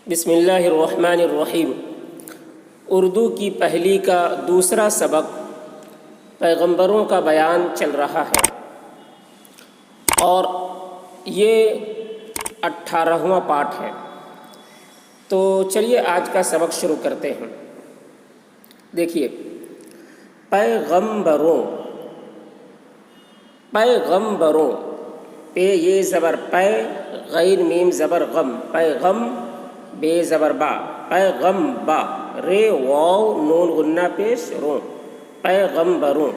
بسم اللہ الرحمن الرحیم۔ اردو کی پہلی کا دوسرا سبق پیغمبروں کا بیان چل رہا ہے اور یہ 18واں پارٹ ہے۔ تو چلیے آج کا سبق شروع کرتے ہیں۔ دیکھیے، پیغمبروں، پیغمبروں، پے یہ زبر پے، غین میم زبر غم، پیغم بے زبر با، پیغم با، رے واو نون غنہ پیش رو، پیغمبروں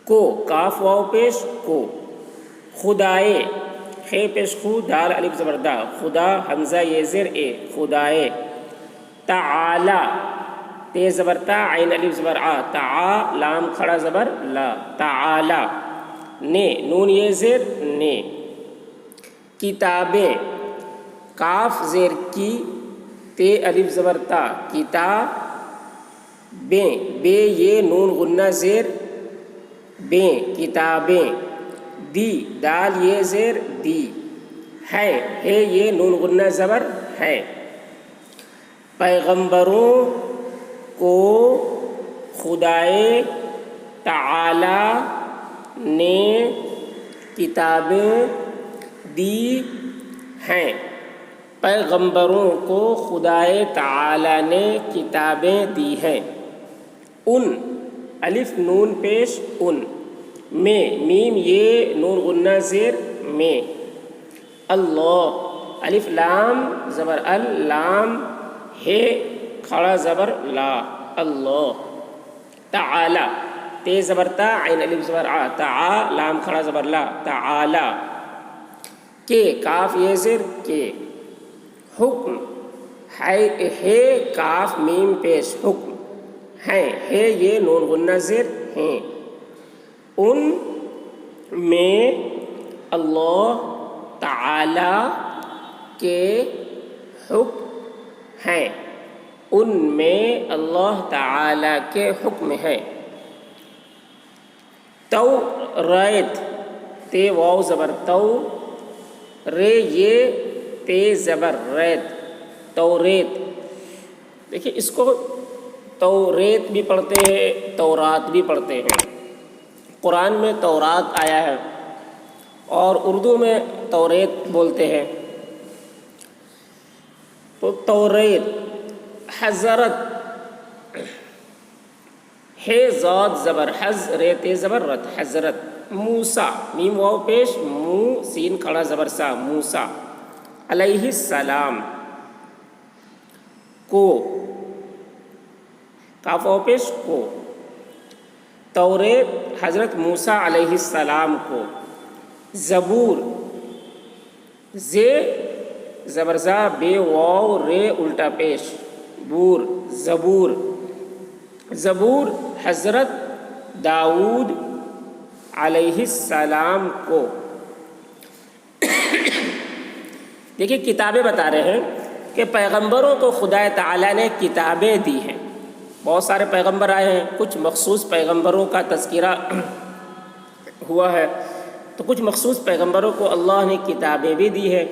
کو، کاف واو پیش کو، خدائے، خے پیش خو، دال الف زبر دا، خدا حمزہ یہ زیر اے، خدائے، تعالی، تے زبر تا، عین الف زبر آ، تعا لام کھڑا زبر لا، تعالی، نے نون یہ زیر نے، کتابیں، کاف زیر کی، تے الف زبر تا، کتابیں، بے یہ نون غنہ زیر بیں، کتابیں، دی دال یہ زیر دی، ہے یہ نون غنہ زبر ہے، پیغمبروں کو خدائے تعالی نے کتابیں دی ہیں، پیغمبروں کو خدائے تعالی نے کتابیں دی ہیں، ان الف نون پیش ان، میں میم یہ نون غنہ زیر میں، اللہ الف لام زبر ال، لام ہے کھڑا زبر لا، اللہ، تعالی، تے زبر تا، عین الف زبر آ، تعا لام کھڑا زبر لا، تعالی، کے کاف یہ زیر کے، حکم، ہے کاف میم پیش حکم، ہے یہ نون غنہ زیر ہیں، ان میں اللہ تعالی کے حکم ہیں، ان میں اللہ تعالی کے حکم ہیں، توریت، تے واو زبر تو، رے یہ تے زبر ریت، توریت، دیکھیے اس کو توریت بھی پڑھتے ہیں، تورات بھی پڑھتے ہیں۔ قرآن میں تورات آیا ہے اور اردو میں توریت بولتے ہیں۔ تو توریت، حضرت، ہے ذات زبر حز، رے تے زبر رت، حضرت، موسیٰ، میم واو پیش مو، سین کھڑا زبر سا، موسیٰ، علیہ السلام کو، کاف واو پیش کو، توریت حضرت موسیٰ علیہ السلام کو، زبور، زے زبر زا، بے واو رے الٹا پیش، بور، زبور، زبور حضرت داؤد علیہ السلام کو۔ دیکھیے کتابیں بتا رہے ہیں کہ پیغمبروں کو خدا تعالیٰ نے کتابیں دی ہیں۔ بہت سارے پیغمبر آئے ہیں، کچھ مخصوص پیغمبروں کا تذکرہ ہوا ہے، تو کچھ مخصوص پیغمبروں کو اللہ نے کتابیں بھی دی ہیں۔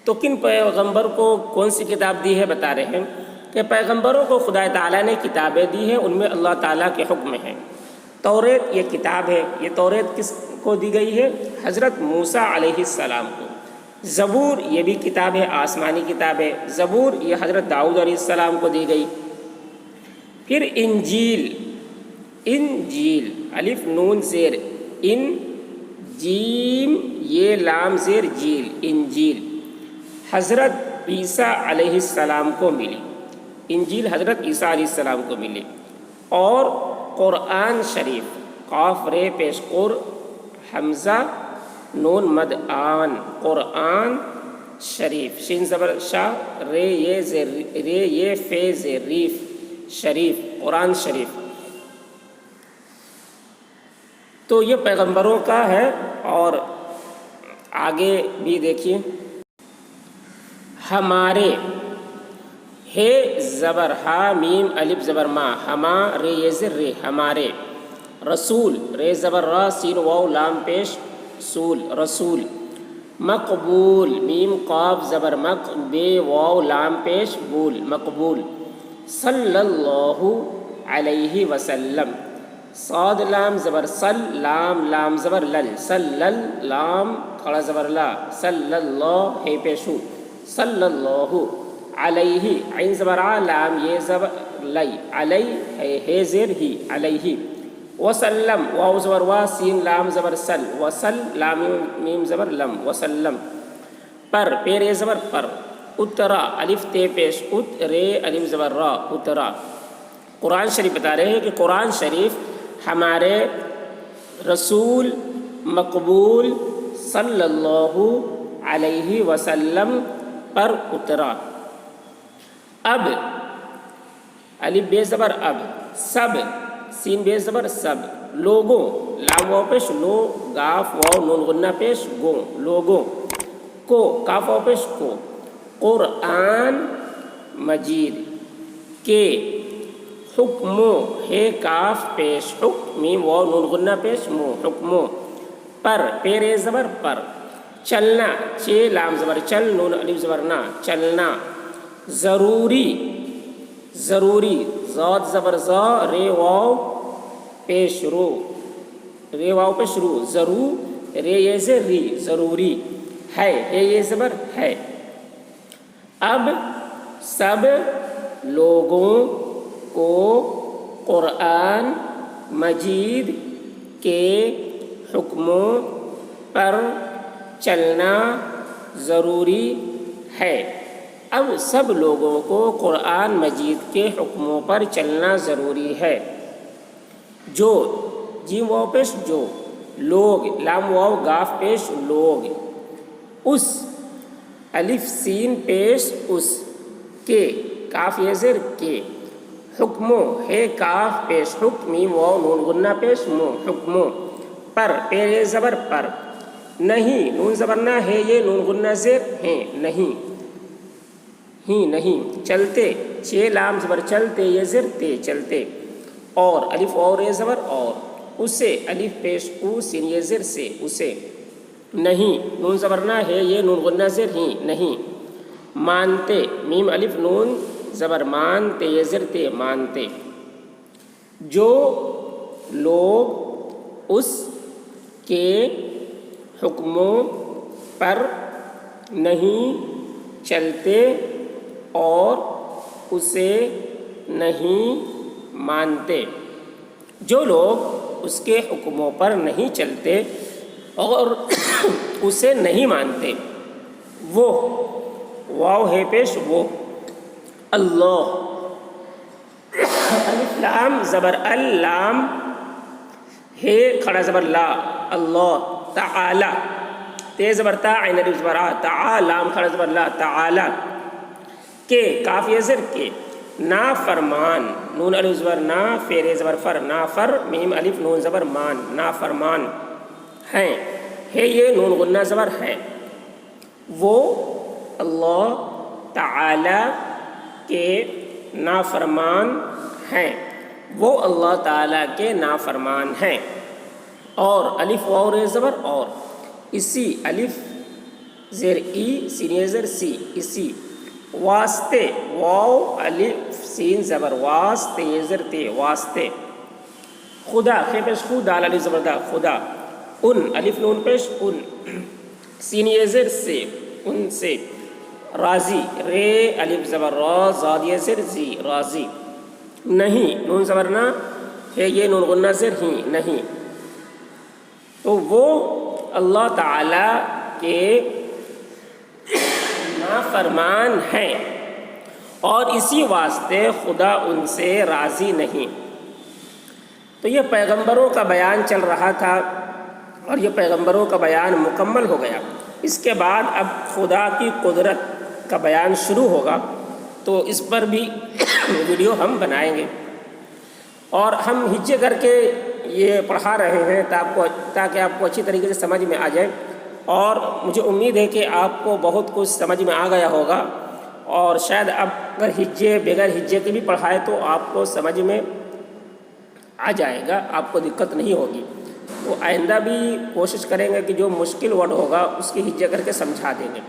تو کن پیغمبر کو کون سی کتاب دی ہے بتا رہے ہیں کہ پیغمبروں کو خدا تعالیٰ نے کتابیں دی ہیں، ان میں اللہ تعالیٰ کے حکم ہیں۔ توریت یہ کتاب ہے، یہ توریت کس کو دی گئی ہے؟ حضرت موسیٰ علیہ السلام کو۔ زبور یہ بھی کتاب ہے، آسمانی کتاب ہے، زبور یہ حضرت داؤد علیہ السلام کو دی گئی۔ پھر انجیل، انجیل الف نون زیر ان، جیم یہ لام زیر جیل، انجیل حضرت عیسیٰ علیہ السلام کو ملی، انجیل حضرت عیسیٰ علیہ السلام کو ملی۔ اور قرآن شریف، قاف رے پیش قر، حمزہ نون مد آن، قرآن شریف، شین زبر شاہ، رے یہ زیر رے یہ فے زیر ریف، شریف، قرآن شریف۔ تو یہ پیغمبروں کا ہے۔ اور آگے بھی دیکھیے، ہمارے، ہے زبر ہا میم الف زبر ما، ہما رے یہ زیر رے، ہمارے، رسول، رے زبر را، سین واو لام پیش سول، رسول، مقبول، میم قاف زبر مق، بے واو لام پیش بول، مقبول۔ صلی اللہ علیہ وسلم، صاد لام زبر صل، لام لام زبر لل، صلل، لام کھڑا زبر لا، صلی اللہ ہے پیشو، صلی اللہ علیہ، عین زبر ع، لام یہ زبر لی، علی ہے زیر ہی، علیہ۔ وسلم، واو زبر وا، سین لام زبر سل، وسل، لام میم زبر لم، وسلم۔ پر، پیر زبر پر، اترا، الف تے پیش ات، رے الف زبر را، اترا۔ قرآن شریف بتا رہے ہیں کہ قرآن شریف ہمارے رسول مقبول صلی اللہ علیہ وسلم پر اترا۔ اب، الف بے زبر اب، سب، سین بے زبر سب، لوگوں، لام واو پیش لو، گاف واو نون غنہ پیش گو، لوگوں کو، کاف واو پیش کو، قرآن مجید کے، حکموں، ہے کاف پیش حکم، میم واو نون غنہ پیش مو، حکموں، پر، پیر زبر پر، چلنا، چے لام زبر چل، نون الف زبر نا، چلنا۔ ضروری، ضروری، ضاد زبر زا، رے واو پیش رو، رے واو پیش رو، ضرو، رے یہ سے ری، ضروری، ہے یہ زبر ہے۔ اب، سب لوگوں کو قرآن مجید کے حکموں پر چلنا ضروری ہے۔ اب سب لوگوں کو قرآن مجید کے حکموں پر چلنا ضروری ہے۔ جو، جیم واو پیش جو، لوگ، لام واو گاف پیش لوگ، اس، الف سین پیش اس، کے، کاف یہ زیر کے، حکموں، ہے کاف پیش حکم، میم واو نون غنہ پیش مو، حکموں، پر، پیر زبر پر، نہیں، نون زبر نہ ہے یہ نون غنہ زیر ہیں، نہیں، ہی نہیں، چلتے، چھ لام زبر چلتے یہ زیر تے، چلتے، اور، الف اور یہ زبر اور، اسے، الف پیش او، سین یہ زیر سے، اسے، نہیں، نون زبر نہ ہے یہ نون غنہ زیر ہی، نہیں، مانتے، میم الف نون زبر مان، تے یہ زیر تے، مانتے۔ جو لوگ اس کے حکموں پر نہیں چلتے اور اسے نہیں مانتے، جو لوگ اس کے حکموں پر نہیں چلتے اور اسے نہیں مانتے، وہ، واو ہے پیش وہ، اللہ، الف لام زبر اللام، ہے کھڑا زبر لا، اللہ، تعالی، تے زبر تا، عین الف زبر آ، تعالی، لام کھڑا زبر لا، تعالی، کے، کاف یہ زر کے، نا فرمان، نون الف زبر نا، فیر زبر فر، نا فر، میم الف نون زبر مان، نا فرمان ہیں، ہے یہ نون غنہ زبر ہے، وہ اللہ تعالی کے نافرمان ہیں، وہ اللہ تعالیٰ کے نافرمان ہیں۔ اور، الف واو رے زبر اور، اسی، الف زیر ای، سین زیر سی، اسی، واسطے، واو الف سین زبر واسطے یہ زیر تے، واسطے، خدا، خے پیش خود، دال الف زبر دا، خدا، ان، الف نون پیش ان، سین یہ زیر سے، ان سے، راضی، رے الف زبر را، زاد یہ زیر زی، راضی، نہیں، نون زبر نہ ہے یہ نون غنہ زیر ہی، نہیں، تو وہ اللہ تعالیٰ کے نافرمان ہیں اور اسی واسطے خدا ان سے راضی نہیں۔ تو یہ پیغمبروں کا بیان چل رہا تھا اور یہ پیغمبروں کا بیان مکمل ہو گیا۔ اس کے بعد اب خدا کی قدرت کا بیان شروع ہوگا، تو اس پر بھی ویڈیو ہم بنائیں گے، اور ہم ہجے کر کے یہ پڑھا رہے ہیں تاکہ آپ کو اچھی طریقے سے سمجھ میں آ جائے، اور مجھے امید ہے کہ آپ کو بہت کچھ سمجھ میں آ گیا ہوگا، اور شاید اب اگر ہجے بغیر ہجے کے بھی پڑھائے تو آپ کو سمجھ میں آ جائے گا، آپ کو دقت نہیں ہوگی۔ تو آئندہ بھی کوشش کریں گے کہ جو مشکل ورڈ ہوگا اس کی ہجے کر کے سمجھا دیں گے.